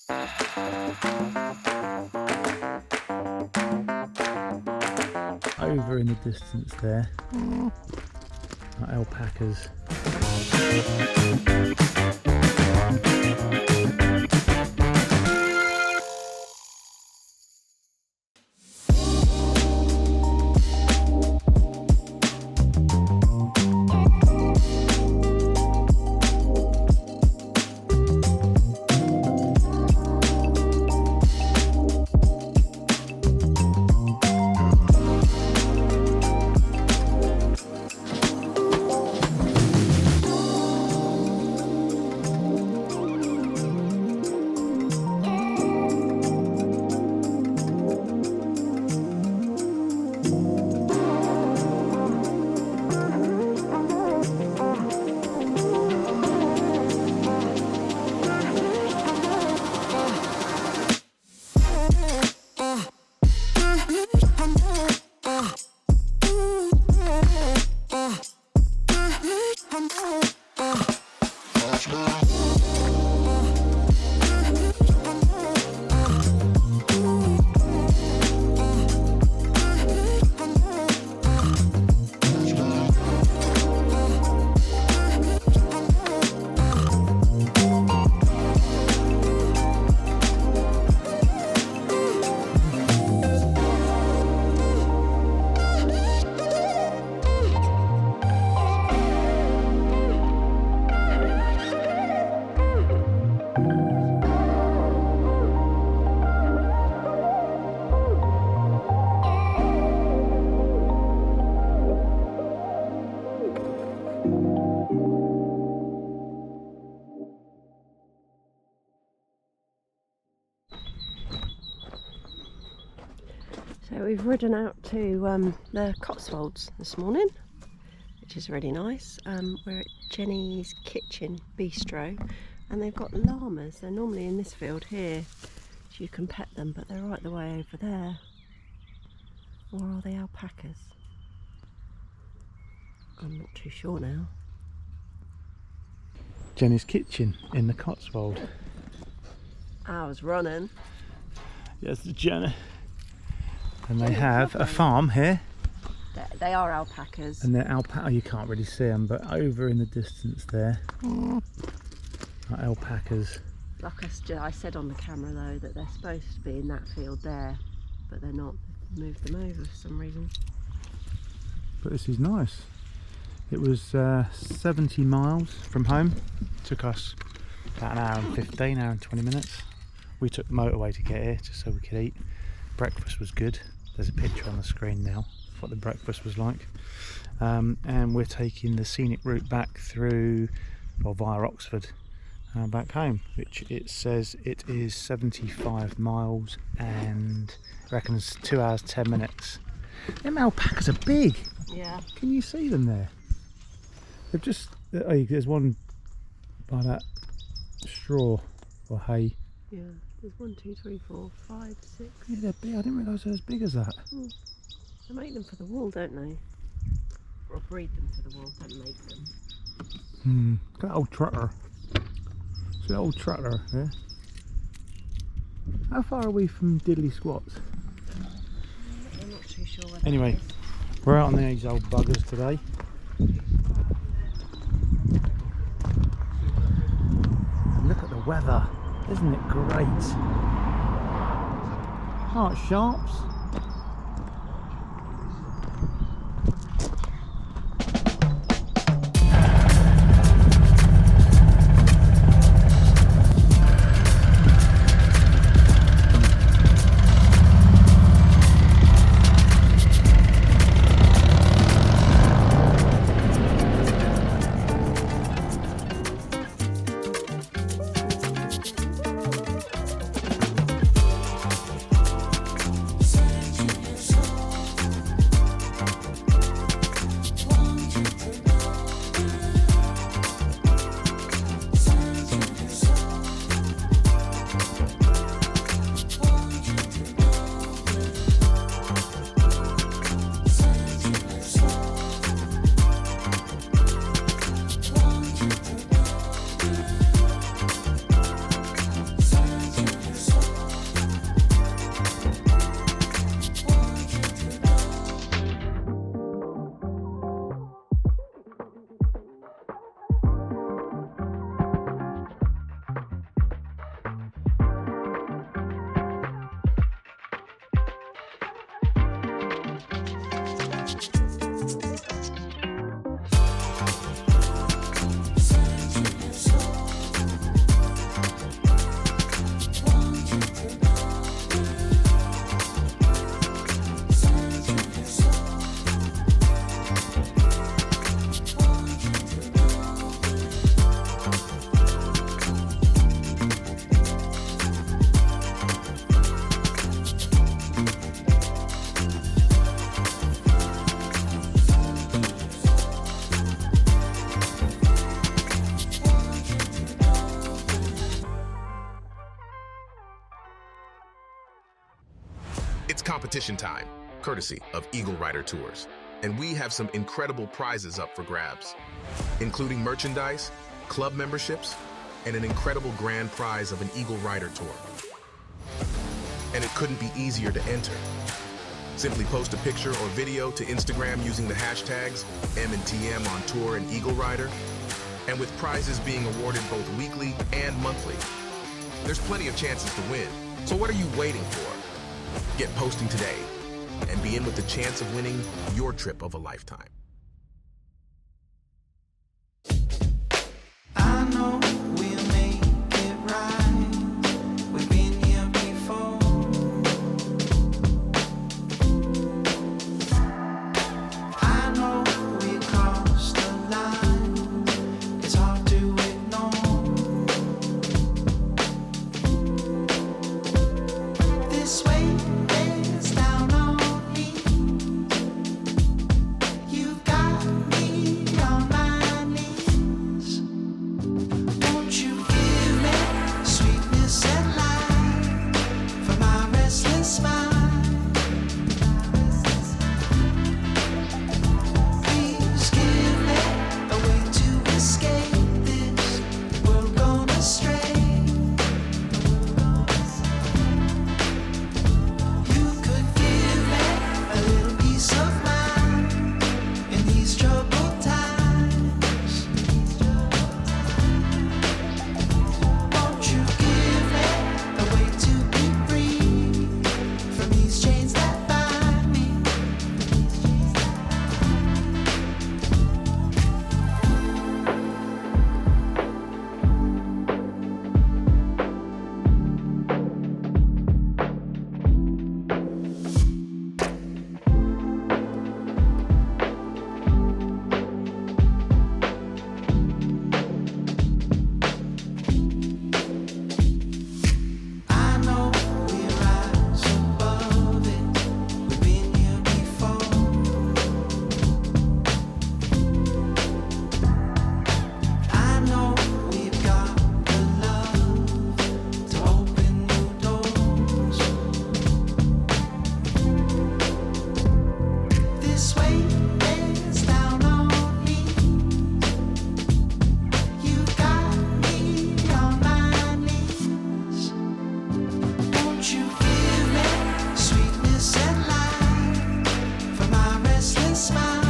Over in the distance there are alpacas. So we've ridden out to the Cotswolds this morning, which is really nice. We're at Jenny's Kitchen Bistro, and they've got llamas. They're normally in this field here, so you can pet them, but they're right the way over there. Or are they alpacas? I'm not too sure now. Jenny's Kitchen in the Cotswold. I was running. Yes, the Jenny. And they have a farm here. They are alpacas. And they're alpaca. You can't really see them, but over in the distance there are alpacas. Like I said on the camera though, that they're supposed to be in that field there, but they're not. They've moved them over for some reason. But this is nice. It was 70 miles from home. Took us about an hour and 15, hour and 20 minutes. We took the motorway to get here just so we could eat. Breakfast was good. There's a picture on the screen now of what the breakfast was like. And we're taking the scenic route back through, well, via Oxford, back home, which it says it is 75 miles and reckons 2 hours 10 minutes. Them alpacas are big. Yeah. Can you see them there? They've just, oh, there's one by that straw or hay. Yeah, there's 1, 2, 3, 4, 5, 6. Yeah, they're big. I didn't realise they're as big as that. They make them for the wool, don't they? Or breed them for the wool, don't make them. Look at that old trotter. See that old trotter, yeah? How far are we from Diddley Squats? I'm not too sure where Anyway, that is. we're out on these old buggers today. And look at the weather. Isn't it great? Heart sharps. It's competition time, courtesy of Eagle Rider Tours. And we have some incredible prizes up for grabs, including merchandise, club memberships, and an incredible grand prize of an Eagle Rider Tour. And it couldn't be easier to enter. Simply post a picture or video to Instagram using the hashtags M&TM on tour and Eagle Rider, and with prizes being awarded both weekly and monthly, there's plenty of chances to win. So what are you waiting for? Get posting today and be in with the chance of winning your trip of a lifetime. I know we'll make it right. We've been here before. I know we crossed the line. It's hard to ignore. This way is down on me. You've got me on my knees. Won't you give me sweetness and light for my restless mind? Please give me a way to escape this world gone astray. You could give me a little peace of mind in these troubled times. Won't you give me a way to be free from these chains that bind me? I know we rise above it. We've been here before. I know we've got the love to open new doors. This way is down on me. You've got me on my knees. Won't you give me sweetness and light for my restless mind?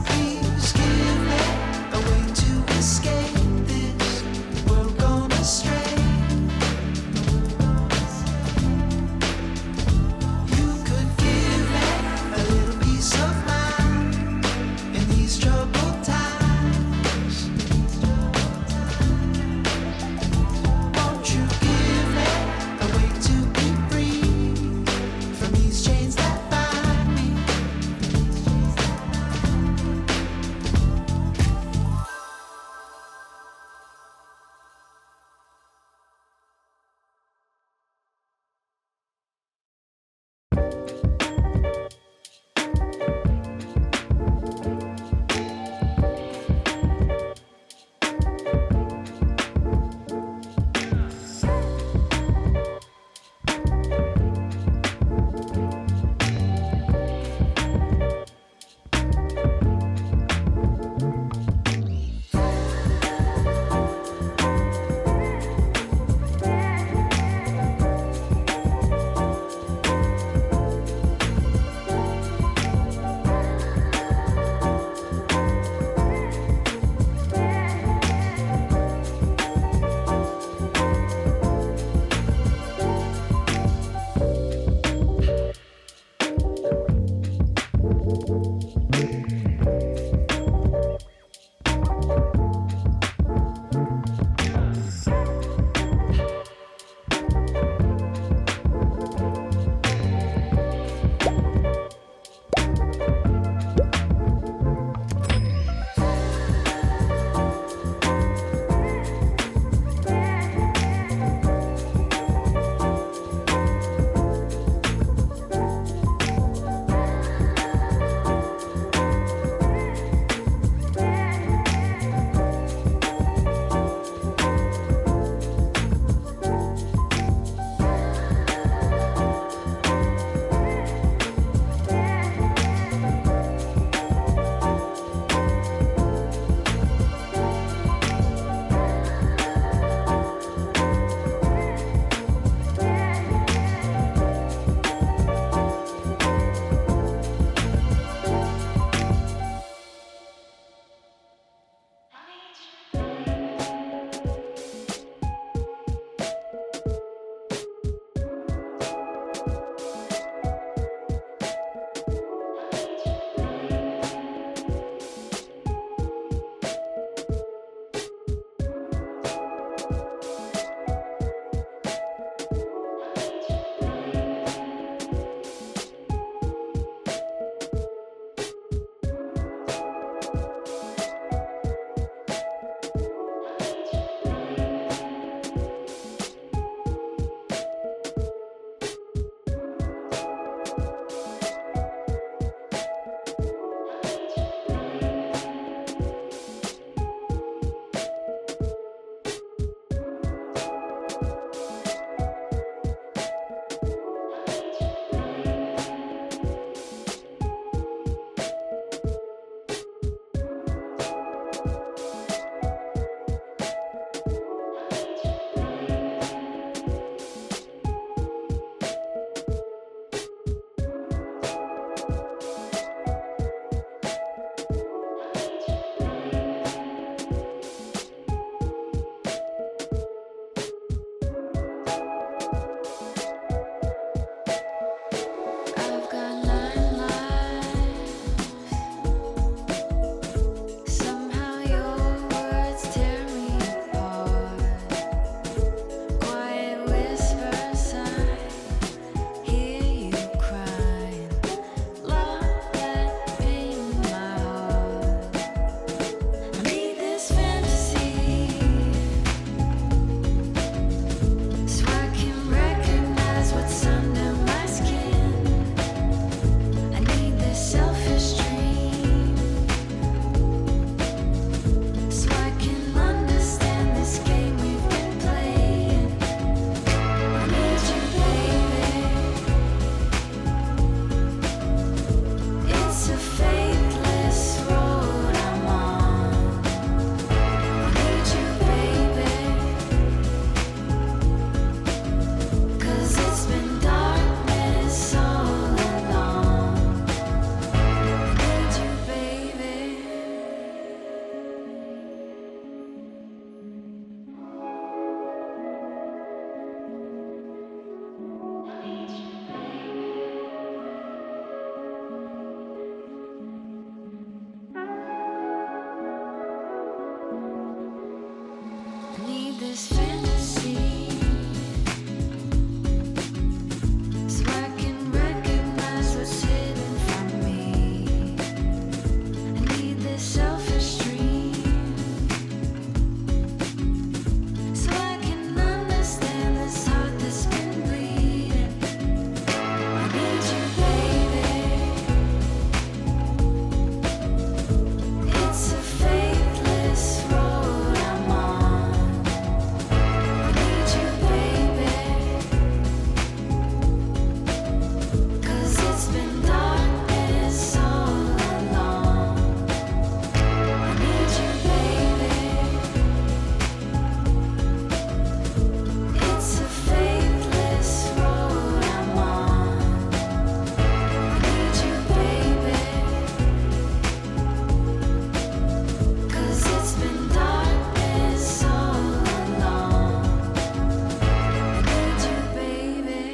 Please give me a way to escape this world gone astray. You could give me a little peace of mind in these troubled times. Won't you give me a way to be free from these chains that bind me? this fantasy, so I can recognize what's hidden from me. I need this selfish dream, so I can understand this heart that's been bleeding. I need you, baby. It's a faithless road I'm on. I need you, baby, 'cause it's been darkness all along. I need you, baby. It's a faithless road I'm on. I need you, baby, 'cause it's been darkness all along. I need you, baby.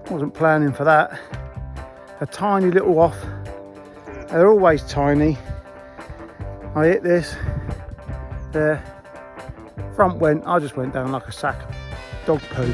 Wasn't planning for that. A tiny little off. They're always tiny. I hit this. There. Front went. I just went down like a sack of dog poo.